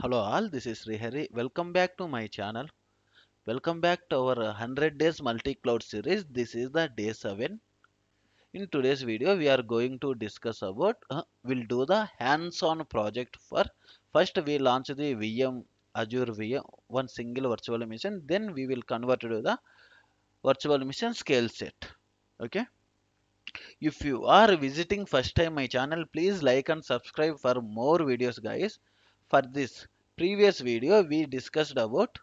Hello all, this is Srihari. Welcome back to my channel. Welcome back to our 100 days multi-cloud series. This is the day 7. In today's video, we are going to discuss about, we'll do the hands-on project for, first we launch the VM, Azure VM, one single virtual machine. Then we will convert to the virtual machine scale set. Okay. If you are visiting first time my channel, please like and subscribe for more videos guys. For this previous video, we discussed about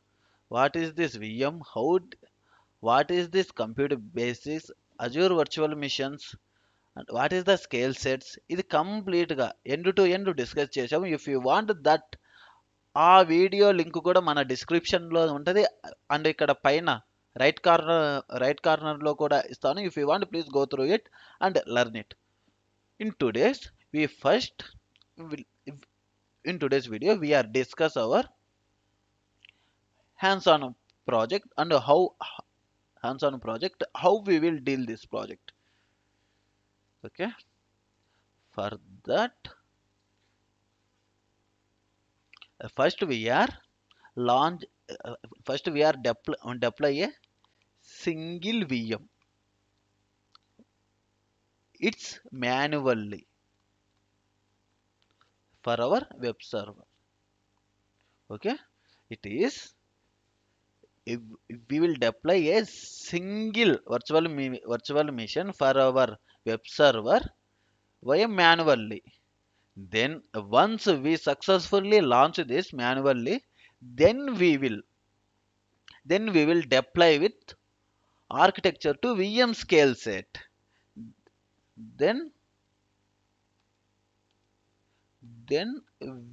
what is this VM, what is this computer basis, Azure virtual machines, and what is the scale sets. ఇది complete గా end to end discuss చేసాము. If you want that ఆ video link కూడా మన description లో ఉంటది. And ఇక్కడ పైన రైట్ కార్నర్ లో కూడా ఇస్తాను. If you want please go through it and learn it. In today's we first will in today's video we are discuss our hands-on project and how we will deal this project. Okay, for that first we are launch first we are deploy a single VM. It's manually for our web server. Okay, it is if we will deploy a single virtual machine for our web server via manually. Then once we successfully launch this manually, then we will deploy with architecture to VM scale set. Then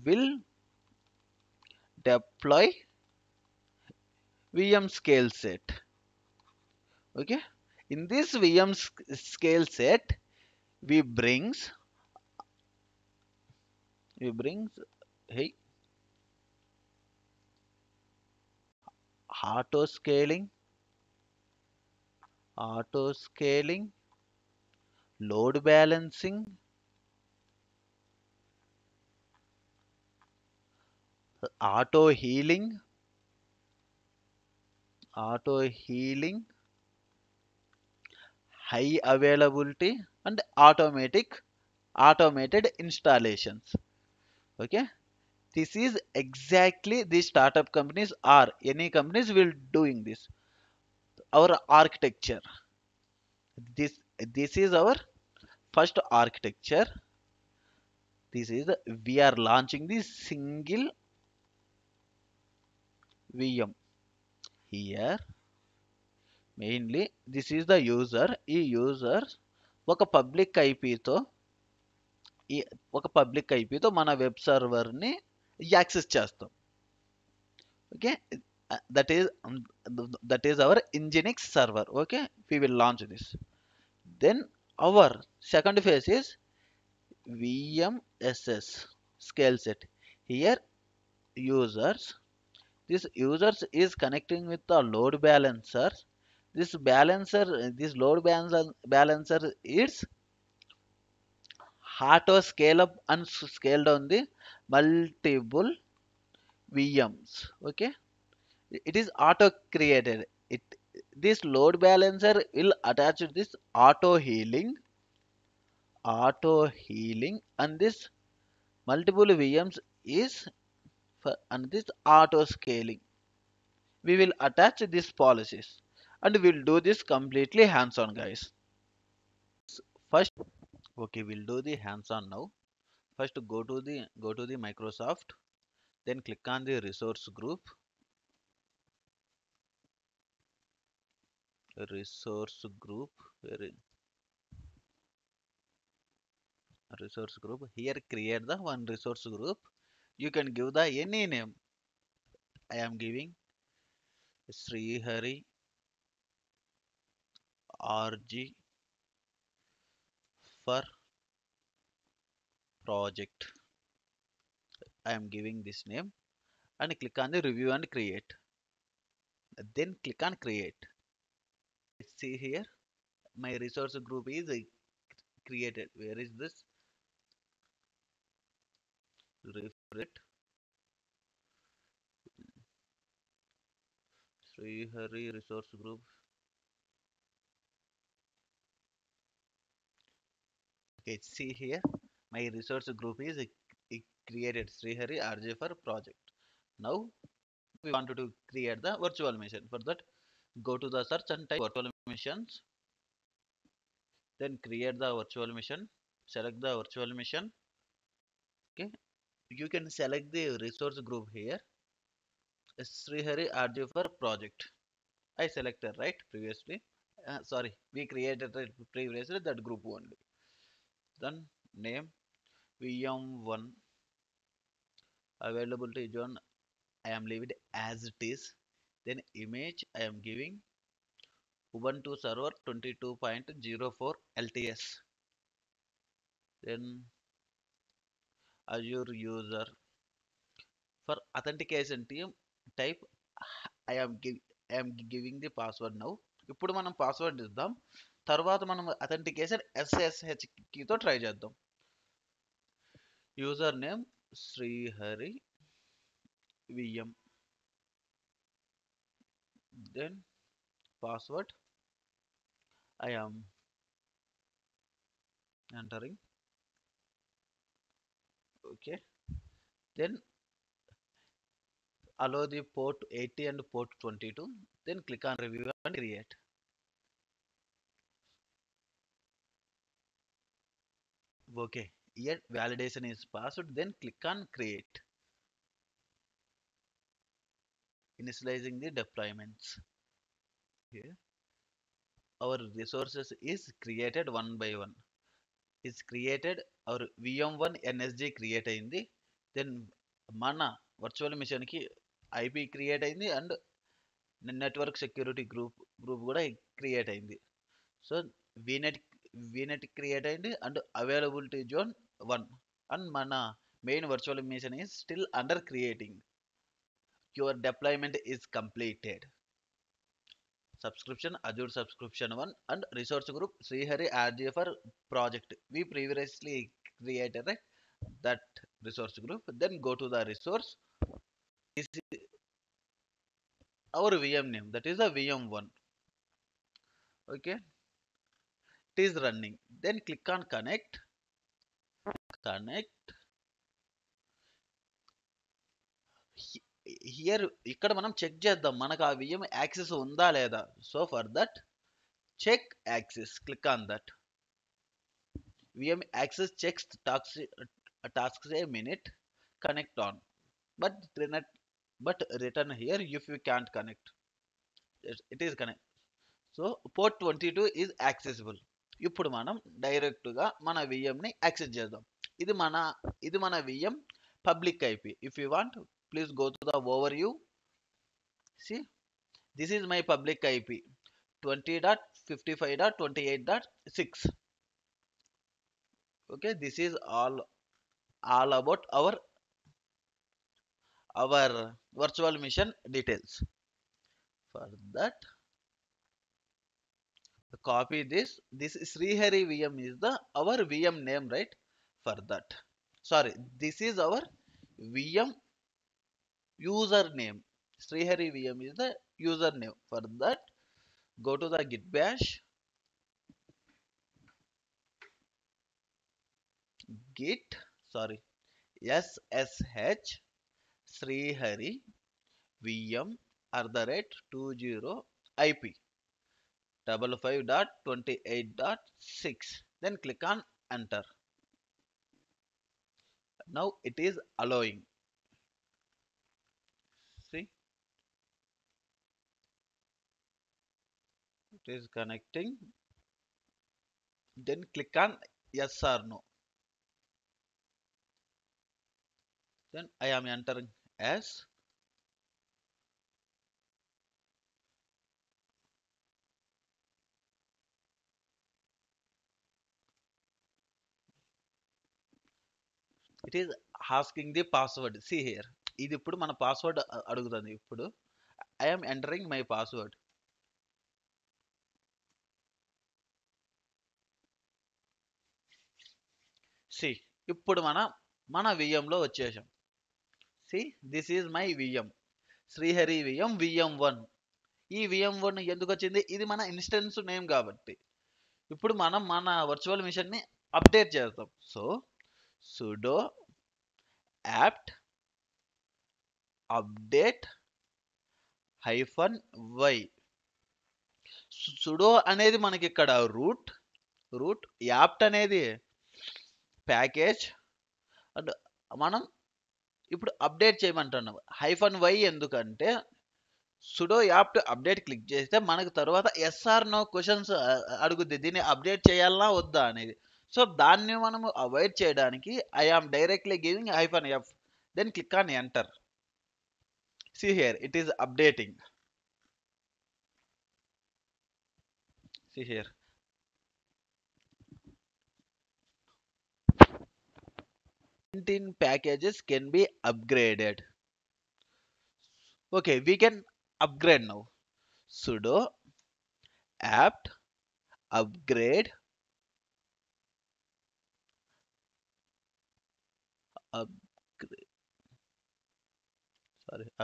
we'll deploy VM scale set. Okay. In this VM scale set, we brings hey auto scaling, load balancing, auto healing, high availability, and automated installations. Okay, this is exactly the startup companies or any companies will doing this. Our architecture. This is our first architecture. This is we are launching the single VM here. Mainly this is the user. ఈ user ఒక public ఐపీతో ఈ public ఐపీతో మన web సర్వర్ని access చేస్తాం. Okay, that is our Nginx server. Okay, we will launch this. Then our second phase is VMSS scale set. Here users is connecting with the load balancer. This load balancer is auto scale up and scale down the multiple VMs. Okay, it is auto created. This load balancer will attach this auto healing and this multiple VMs is and this auto scaling. We will attach these policies and we'll do this completely hands on guys. First, okay, we'll do the hands on now. First go to the Microsoft, then click on the resource group. Resource group, here create the one resource group. You can give the any name. I am giving Srihari RG for project. I am giving this name and click on the review and create. Then click on create. See here, my resource group is created. Where is this? Refresh. Srihari resource group. Okay, see here, my resource group is created Srihari RJ for project. Now we wanted to create the virtual machine. For that, go to the search and type virtual machines. Then create the virtual machine. Select the virtual machine. Okay, you can select the resource group here. Srihari RJ for project. I selected right previously. Sorry, we created it previously that group only. Then name VM1 availability zone I am leaving it as it is. Then image I am giving Ubuntu server 22.04 LTS. Then Azure user for authentication team type I am giving the password now. ఇప్పుడు మనం password ఇద్దాం. తర్వాత మనం authentication SSH కీతో try చేద్దాం. User name Srihari VM. Then password I am entering. Okay. Then allow the port 80 and port 22. Then click on review and create. Okay. Here validation is passed. Then click on create. Initializing the deployments. Here our resources is created one by one. Is created our VM1 NSG create అయింది. Then మన virtual machine కి IP create అయింది and network security group కూడా create అయింది. So VNet create అయింది and availability zone 1 and మన main virtual machine is still under creating. Your deployment is completed. Subscription Azure subscription 1 and resource group Srihari RJ for project. We previously created right that resource group. Then go to the resource. This is our VM name, that is the VM1. Okay, it is running. Then click on connect. Here ఇక్కడ మనం check చేద్దాం మనకు ఆ VM access ఉందా లేదా. So for that check access, click on that. VM access checks tasks a minute, connect on, but return here if you can't connect. It is connect. So port 22 is accessible. ఇప్పుడు మనం direct గా మన VM ని access చేద్దాం. ఇది మన VM public IP. If you want, please go to the overview. See, this is my public IP 20.55.28.6. Okay, this is all about our virtual machine details. For that, copy this. This Srihari VM is our VM name, right? For that, sorry, this is our VM username. Srihari VM is the username. For that, go to the git bash, SSH Srihari VM @20 IP 55.28.6. Then click on enter. Now it is allowing. See, it is connecting. Then click on yes or no. Then I am entering as. It is asking the password. See here, ఇది ఇప్పుడు మన password అడుగుతుంది. ఇప్పుడు I am entering my password. See, ఇప్పుడు మన VM లో వచ్చేసాం. See, this is my VM Srihari VM VM1. ఈ vm1 ఎందుకు వచ్చింది? ఇది మన ఇన్స్టెన్స్ నేమ్ కాబట్టి. ఇప్పుడు మనం మన వర్చువల్ మిషన్ ని అప్డేట్ చేద్దాం. So sudo apt update -y. sudo అనేది మనకి ఇక్కడ రూట్ యాప్ట్ అనేది ప్యాకేజ్ అండ్ మనం ఇప్పుడు అప్డేట్ చేయమంటున్నాం. -y ఎందుకంటే సుడో యాప్ట్ అప్డేట్ క్లిక్ చేస్తే మనకు తర్వాత ఎస్ఆర్ నో క్వశ్చన్స్ అడుగుద్ది, దీన్ని అప్డేట్ చేయాలా వద్దా అనేది. సో దాన్ని మనము అవాయిడ్ చేయడానికి I am directly giving -f, then click on enter. See here, it is updating. See here. Packages can be upgraded. Okay, we can upgrade now. Sudo apt upgrade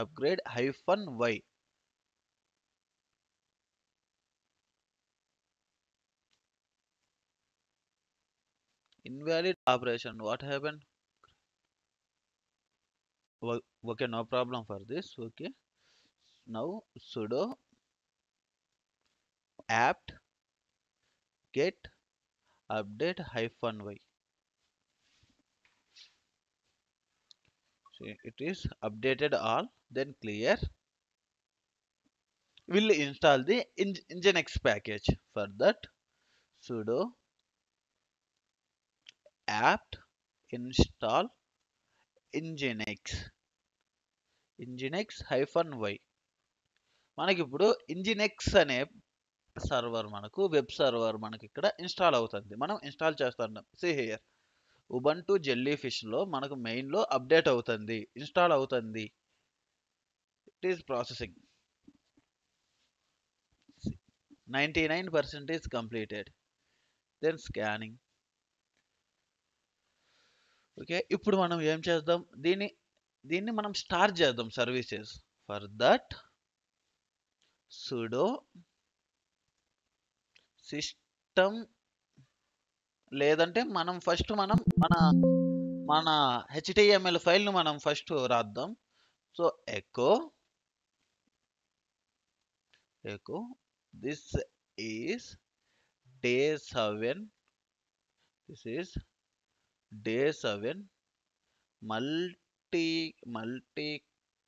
upgrade -y. Invalid operation. What happened? Okay, no problem for this. Okay, now sudo apt get update -y. See, it is updated all, then clear. Will install the nginx package. For that, sudo apt install nginx -y. మనకి ఇప్పుడు nginx అనే server మనకు web server మనకి ఇక్కడ install అవుతుంది. మనం install చేస్తున్నాం. See here, Ubuntu Jellyfish లో మనకు మెయిన్ లో అప్డేట్ అవుతుంది, ఇన్స్టాల్ అవుతుంది. It is processing. 99% is completed. Then scanning. Okay, ఇప్పుడు మనం ఏం చేద్దాం, దీన్ని మనం స్టార్ట్ చేద్దాం services. For that sudo system, లేదంటే మనం ఫస్ట్ మన HTML ఫైల్ ను మనం ఫస్ట్ రాద్దాం. So echo this is day 7, this is day 7 multi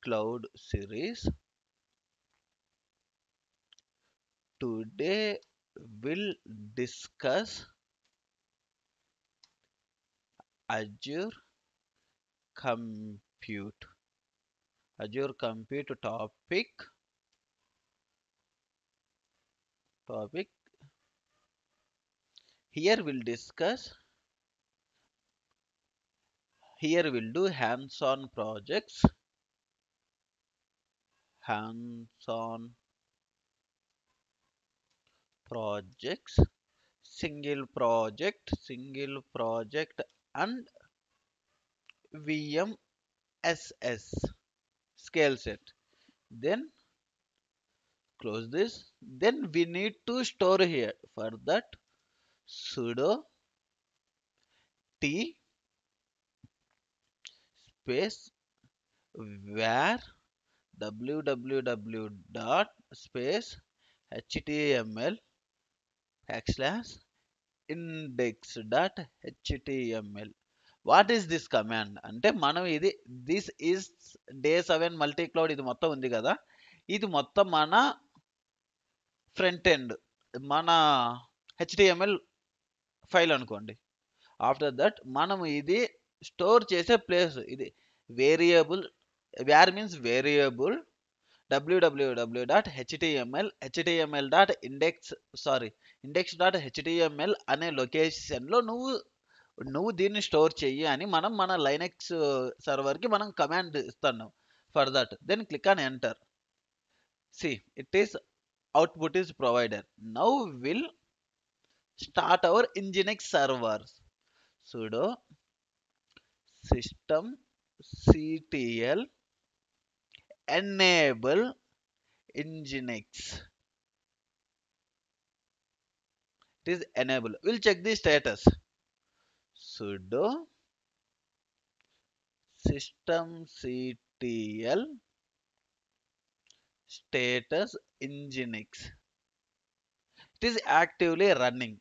cloud series. Today we'll discuss Azure Compute topic. Here we'll do hands-on projects, single project and VMSS scale set. Then close this. Then we need to store here. For that, sudo t space var www dot space html /index.html. What is this command అంటే, మనం this is day 7 multi cloud ఇది మొత్తం ఉంది కదా, ఇది మొత్తం మన front end, మన HTML ఫైల్ అనుకోండి. ఆఫ్టర్ దట్ మనం ఇది స్టోర్ చేసే ప్లేస్, ఇది variable, wear means variable index.html అనే లొకేషన్లో నువ్వు దీన్ని స్టోర్ చెయ్యి అని మనం మన లైనక్స్ సర్వర్కి మనం కమాండ్ ఇస్తున్నాం. For that then click on enter. See it is output is provided. Now we'll start our nginx servers. Sudo systemctl enable Nginx. It is enabled. We'll check the status. Sudo systemctl status Nginx. It is actively running.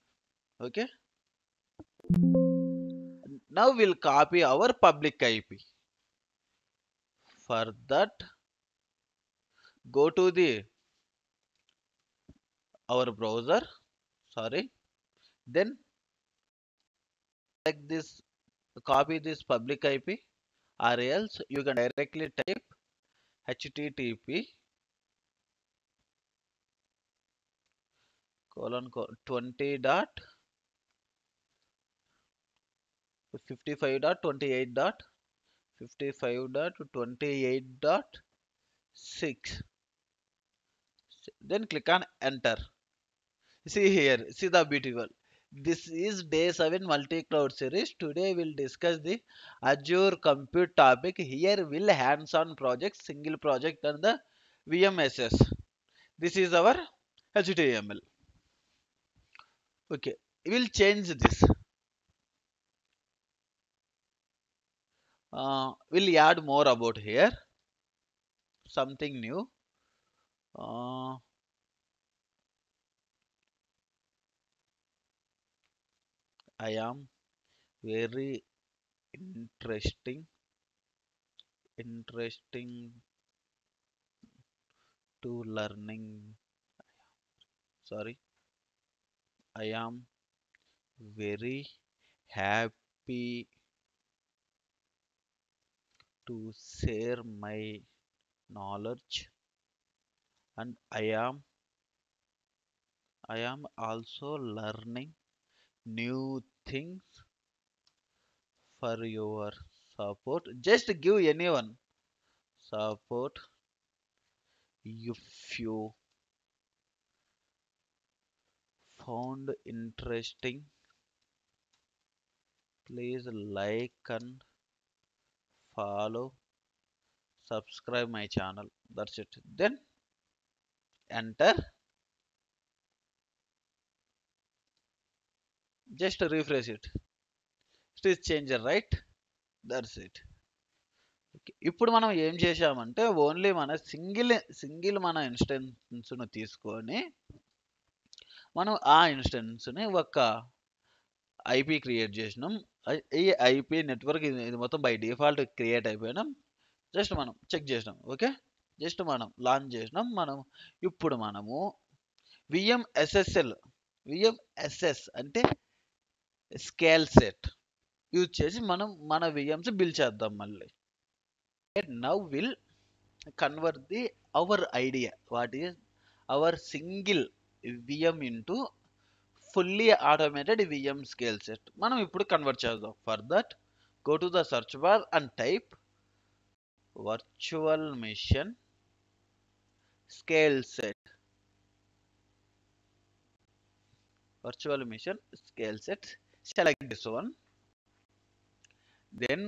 Okay. Now we'll copy our public IP. For that, go to the our browser. Sorry. Then select this, copy this public IP, or else you can directly type http colon 20 dot 55 dot 28 dot 55 dot 28 dot 6. Then click on enter. See here, see the beautiful. This is day 7 multi-cloud series. Today we'll discuss the Azure Compute topic. Here we'll hands-on project, single project and the VMSS. This is our HTML. Okay, we'll change this. We'll add more about here. Something new. Uh, I am very interesting to learning. Sorry, I am very happy to share my knowledge, and I am also learning new things for your support. Just give anyone support. If you found interesting, please like and follow, subscribe my channel. That's it. Then enter. Just refresh it. It is changer, right? That's it. Okay. ఇప్పుడు మనం ఏం చేశామంటే only మన single మన ఇన్స్టెన్స్ను తీసుకొని మనం ఆ ఇన్స్టెన్స్ని ఒక ఐపీ క్రియేట్ చేసినాం. ఈ ఐపీ నెట్వర్క్ ఇది మొత్తం బై డిఫాల్ట్ క్రియేట్ అయిపోయినాం. జస్ట్ మనం చెక్ చేసినాం. ఓకే, జస్ట్ మనం లాంచ్ చేసినాం. ఇప్పుడు మనము విఎంఎస్ఎస్ అంటే స్కేల్ సెట్ యూజ్ చేసి మనం మన విఎమ్స్ బిల్డ్ చేద్దాం మళ్ళీ. Now will convert the our idea what is our single VM into fully automated VM scale set. మనం ఇప్పుడు కన్వర్ట్ చేద్దాం. For that go to the search bar and type virtual machine scale set. Virtual mission scale set. Select this one. Then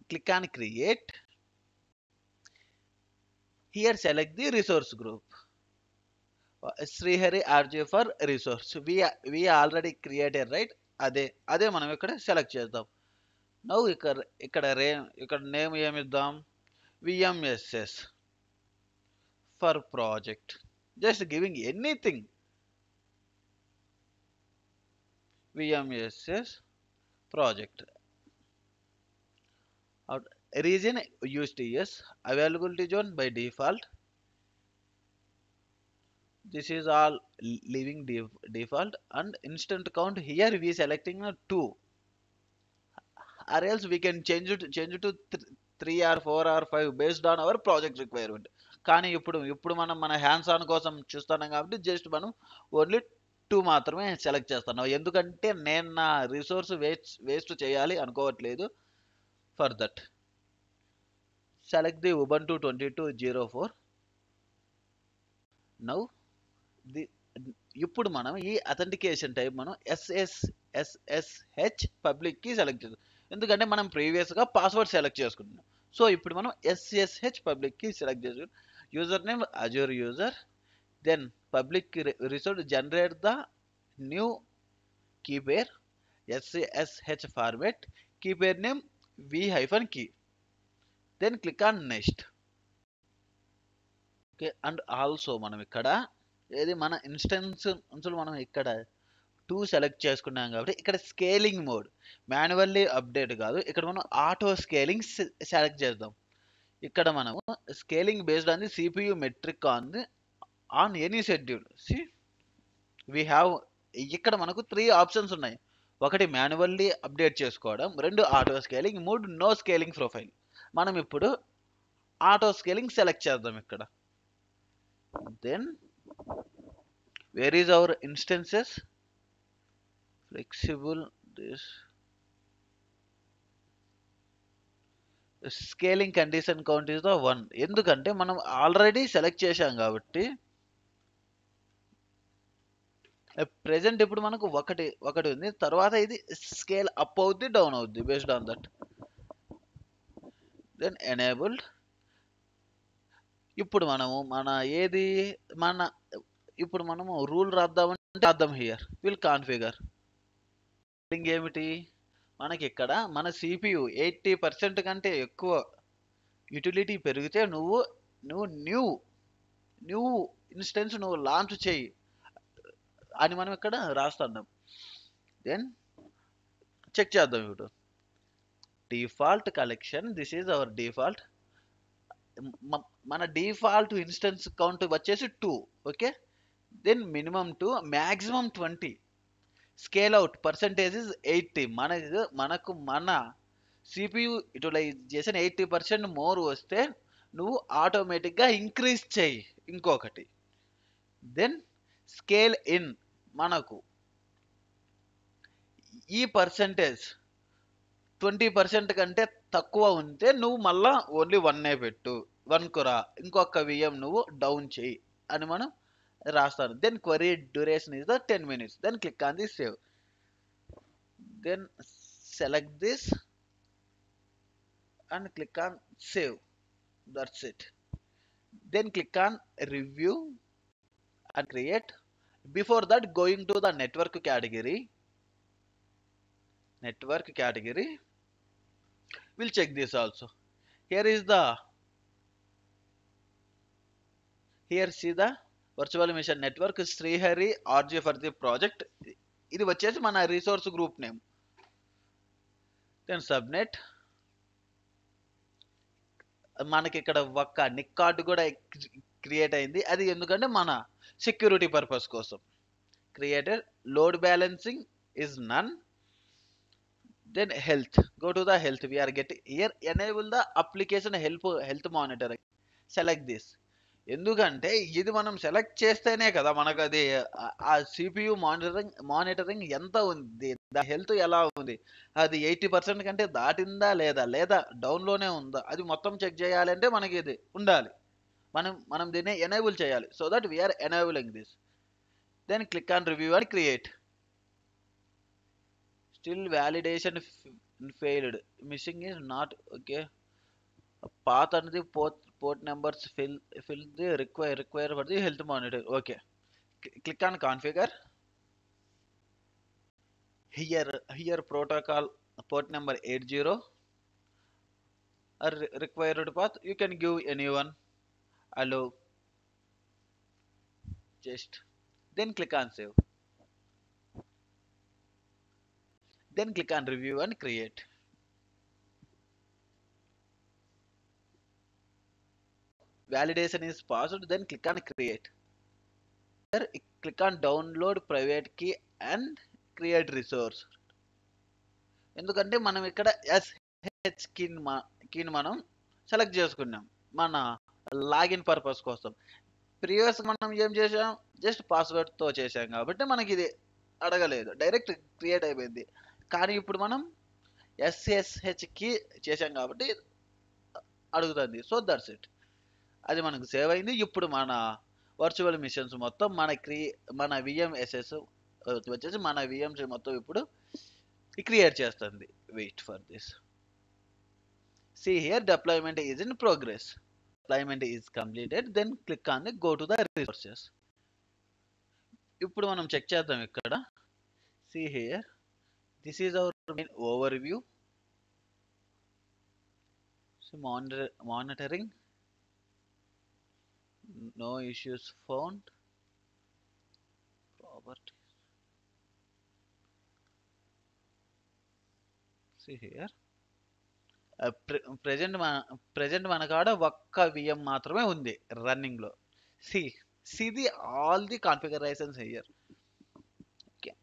click on create. Here select the resource group. Srihari RJ for resource. We already created, right? అదే మనం ఇక్కడ select చేద్దాం. Now ఇక్కడ name ఏమిద్దాం? VMSS for project. Just giving anything. VMSS project. Region used yes. Availability zone by default. This is all leaving default, and instant count here we selecting 2, or else we can change it to 3 or 4 or 5 based on our project requirement. కానీ ఇప్పుడు మనం మన hands on కోసం చూస్తున్నాం కాబట్టి just మనం only 2 మాత్రమే select చేస్తున్నాం. ఎందుకంటే నేను నా రిసోర్స్ వేస్ట్ చేయాలి అనుకోవట్లేదు. For that select the Ubuntu 22.04. Now ఇప్పుడు మనం ఈ అథెంటికేషన్ టైప్ మనం SSH పబ్లిక్ కి సెలెక్ట్ చేద్దాం. ఎందుకంటే మనం ప్రీవియస్గా పాస్వర్డ్ సెలెక్ట్ చేసుకున్నాం. సో ఇప్పుడు మనం SSH పబ్లిక్ కి సెలెక్ట్ చేసుకుని user name Azure user, then public resource generate the new key pair SSH format, key pair name v-key, then click on next. Okay, and also మనం ఇక్కడ ఏది మన instance మనం ఇక్కడ 2 సెలెక్ట్ చేసుకున్నాం కాబట్టి ఇక్కడ స్కేలింగ్ మోడ్ మాన్యువల్లీ అప్డేట్ కాదు, ఇక్కడ మనం ఆటో స్కేలింగ్ సెలెక్ట్ చేద్దాం. ఇక్కడ మనము scaling based on the CPU metric on any schedule. We have ఇక్కడ మనకు 3 ఆప్షన్స్ ఉన్నాయి. ఒకటి మాన్యువల్లీ అప్డేట్ చేసుకోవడం, 2 auto scaling, 3 no scaling profile. మనం ఇప్పుడు ఆటో స్కేలింగ్ సెలెక్ట్ చేద్దాం ఇక్కడ. Then where is our instances flexible this scaling condition count is the 1. ఎందుకంటే మనం ఆల్రెడీ సెలెక్ట్ చేశాం కాబట్టి ప్రెజెంట్ ఇప్పుడు మనకు ఒకటి ఉంది, తర్వాత ఇది స్కేల్ అప్ అవుద్ది డౌన్ అవుద్ది based on that. Then enabled. ఇప్పుడు మనము ఇప్పుడు మనము రూల్ రాద్దామంటే రాద్దాం. హియర్ విల్ కాన్ఫిగర్ ఏమిటి, మనకి ఇక్కడ మన CPU 80% కంటే ఎక్కువ యూటిలిటీ పెరిగితే నువ్వు న్యూ ఇన్స్టెన్స్ లాంచ్ చేయి అని మనం ఇక్కడ రాస్తున్నాం. దెన్ చెక్ చేద్దాం. ఇప్పుడు default collection, this is our default. మన డిఫాల్ట్ ఇన్స్టెన్స్ కౌంట్ వచ్చేసి 2. Okay, then minimum 2, maximum 20. Scale out percentage is 80. మనకు మన CPU యూటిలైజేషన్ 80% మోర్ వస్తే నువ్వు ఆటోమేటిక్గా ఇంక్రీజ్ చేయి ఇంకొకటి. దెన్ స్కేల్ ఇన్, మనకు ఈ పర్సెంటేజ్ 20% కంటే తక్కువ ఉంటే నువ్వు మళ్ళా ఓన్లీ 1 పెట్టు, 1 కురా, ఇంకొక VM నువ్వు డౌన్ చేయి అని మనం రాస్తాను. Then query duration is the 10 minutes. Then click on the save. Then select this and click on save. That's it. Then click on review and create. Before that, going to the network category, we'll check this also. Here see the virtual machine network Srihari RJ for the project. ఇది వచ్చేసి మన resource group name. Then subnet, మనకి ఇక్కడ ఒక Nick card కూడా create అయింది. అది ఎందుకంటే మన సెక్యూరిటీ పర్పస్ కోసం created. Load balancing is none. Then health, go to the health. we are getting here enable the application health monitoring. Select this. ఎందుకంటే ఇది మనం సెలెక్ట్ చేస్తేనే కదా మనకు అది ఆ CPU మానిటరింగ్ ఎంత ఉంది, దా హెల్త్ ఎలా ఉంది, అది 80% కంటే దాటిందా లేదా డౌన్లోనే ఉందా, అది మొత్తం చెక్ చేయాలంటే మనకి ఇది ఉండాలి. మనం దీన్ని ఎనేబుల్ చేయాలి. So that we are enabling this. Then click on review and create. Still validation failed, missing is not. Okay, path అనేది port numbers fill the require for the health monitor. Okay, click on configure. Here protocol port number 80 or required path you can give anyone. Allow. Just then click on save. Then click on review and create. Validation is passed. Then click on create. Here click on download private key and create resource. ఎందుకంటే మనం ఇక్కడ SSH కీని మనం select చేసుకున్నాం మన login purpose కోసం. Previous మనం ఏం చేసాం, జస్ట్ పాస్వర్డ్తో చేసాం కాబట్టి మనకి ఇది అడగలేదు, డైరెక్ట్ క్రియేట్ అయిపోయింది. కానీ ఇప్పుడు మనం SSH కీ చేసాం కాబట్టి అడుగుతుంది. సో దట్స్ ఇట్, అది మనకు సేవ్ అయింది. ఇప్పుడు మన వర్చువల్ మిషన్స్ మొత్తం మన VMSS వచ్చేసి మన VMs మొత్తం ఇప్పుడు క్రియేట్ చేస్తుంది. Wait for this. See here, deployment is in progress. Deployment is completed, then click on the go to the resources. ఇప్పుడు మనం చెక్ చేద్దాం ఇక్కడ. See here, this is our main overview. So monitoring, no issues found. Property. See here, present మన కాడ ఒక్క VM మాత్రమే ఉంది running లో. See the all the configurations here. Okay.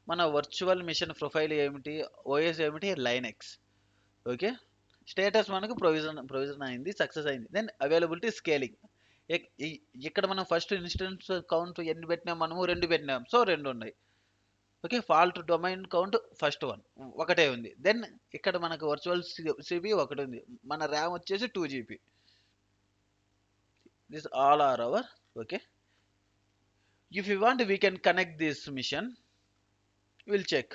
మన వర్చువల్ మిషన్ ప్రొఫైల్ ఏమిటి, ఓఎస్ ఏమిటి, లైనెక్స్. ఓకే, స్టేటస్ మనకు ప్రొవిజన్ అయింది, సక్సెస్ అయింది. Then availability scaling. ఇక్కడ మనం ఫస్ట్ ఇన్స్టెన్స్ కౌంట్ ఎన్ని పెట్టినాం, మనము 2 పెట్టినాం, సో 2 ఉన్నాయి. Okay, fault domain count first ఒకటే ఉంది. దెన్ ఇక్కడ మనకు వర్చువల్ సిబి ఒకటి ఉంది, మన ర్యామ్ వచ్చేసి 2 GB. This all are our. Okay, if you want we can connect this mission. We'll check.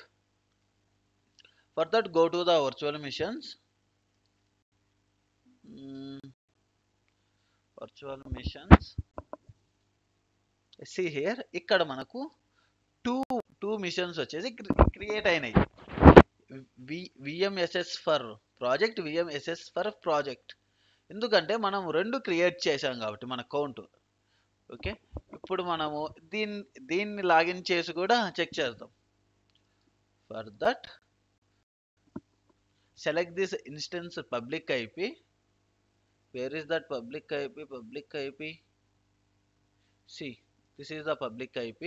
For that, go to the virtual missions. Virtual missions. See here, ఇక్కడ మనకు two machines వచ్చేసి create అయినాయి. విఎంఎస్ఎస్ for project, విఎంఎస్ఎస్ for project. ఎందుకంటే మనం 2 create చేసాం కాబట్టి మన count. Okay, ఇప్పుడు మనము దీన్ని లాగిన్ చేసి కూడా చెక్ చేద్దాం. For that, select this instance public IP. Where is that public IP? Public IP. See, this is the public IP.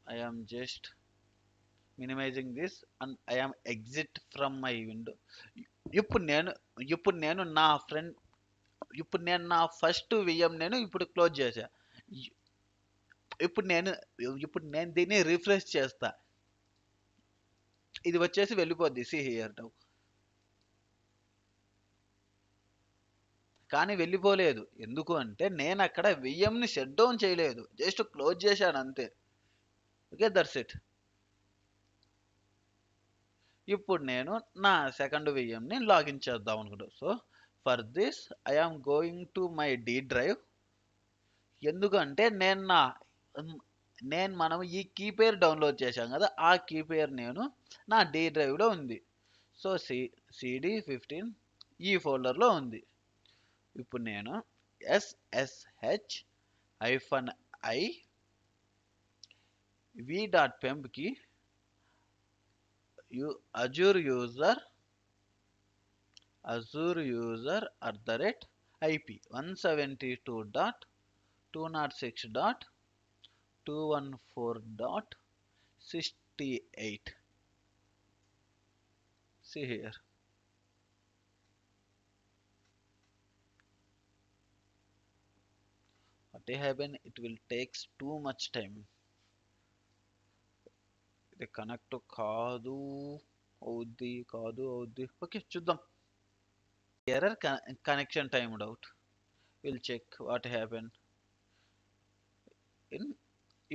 I am just minimizing this and I am exit from my window. ఇప్పుడు నేను నా first VM నేను ఇప్పుడు close చేశా. ఇప్పుడు నేను దీన్ని refresh చేస్తా, ఇది వచ్చేసి వెళ్ళిపోద్ది. See here now. కానీ వెళ్ళిపోలేదు. ఎందుకు అంటే నేను అక్కడ విఎంని షట్ డౌన్ చేయలేదు, జస్ట్ క్లోజ్ చేశాను అంతే. Okay, that's it. ఇప్పుడు నేను నా సెకండ్ విఎంని లాగిన్ చేద్దాం అనుకుంటాను. So for this I am going to my D drive. ఎందుకంటే మనం ఈ కీ పేర్ డౌన్లోడ్ చేశాం కదా, ఆ కీ పేర్ నేను నా డి డ్రైవ్లో ఉంది. సో CD15 ఈ ఫోల్డర్లో ఉంది. ఇప్పుడు నేను SSH-i v.pembకి Azure user @IP 172.206.214.68. See here. What will happen? It will takes too much time. ఇది కనెక్ట్ కాదు, అవుద్ది. ఓకే, చూద్దాం. Error, connection timed out. Will check what happen.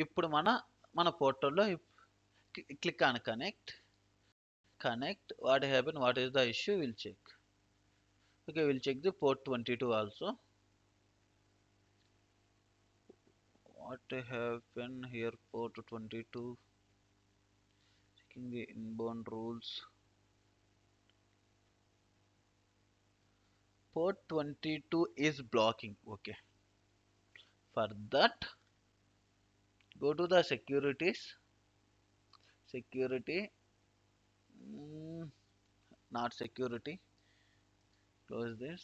ఇప్పుడు మన పోర్టల్లో click on connect. What happened, what is the issue, we'll check. Okay, we'll check the port 22 also. What happened here, port 22, checking the inbound rules. Port 22 is blocking. Okay, for that go to the security, not security, close this.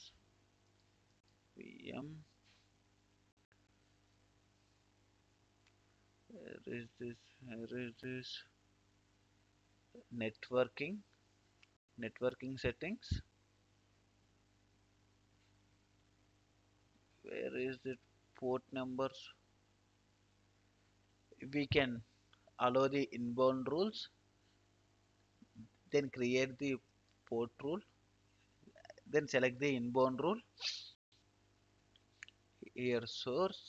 VM, where is this networking settings, where is the port numbers. We can allow the inbound rules, then create the port rule, then select the inbound rule. Here source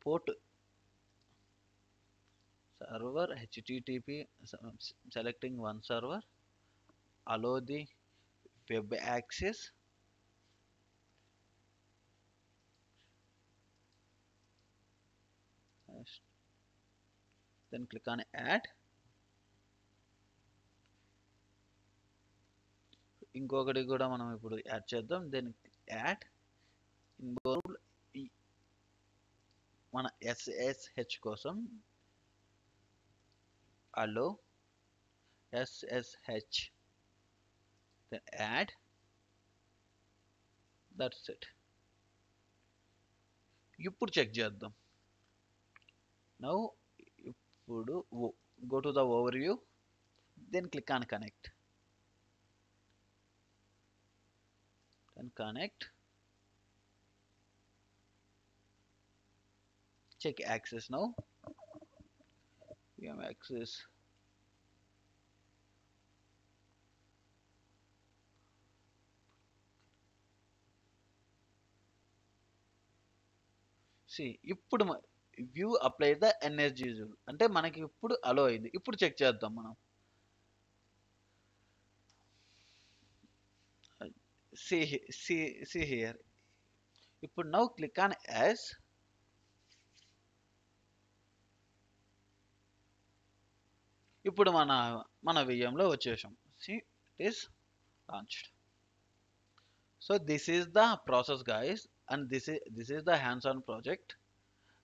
port, server HTTP, selecting one server, allow the web access, then click on add. ఇంకొకటి కూడా మనం ఇప్పుడు add చేద్దాం. Then add involve మన SSH కోసం allow SSH, then add. That's it. ఇప్పుడు check చేద్దాం. Now ఇప్పుడు go to the overview, then click on connect, then connect, check access. Now you have access. See, ఇప్పుడు వ్యూ అప్లై ద ఎనర్జీ అంటే మనకి ఇప్పుడు అలో అయింది. ఇప్పుడు చెక్ చేద్దాం మనం. see here. ఇప్పుడు నౌ క్లిక్ ఆన్ యాజ్. ఇప్పుడు మన విఎంలో వచ్చేసాం. see, it is launched. So this is the process, guys, and this is the hands-on project.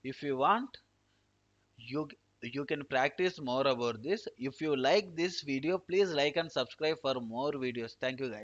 If you want, you can practice more about this. If you like this video, please like and subscribe for more videos. Thank you, guys.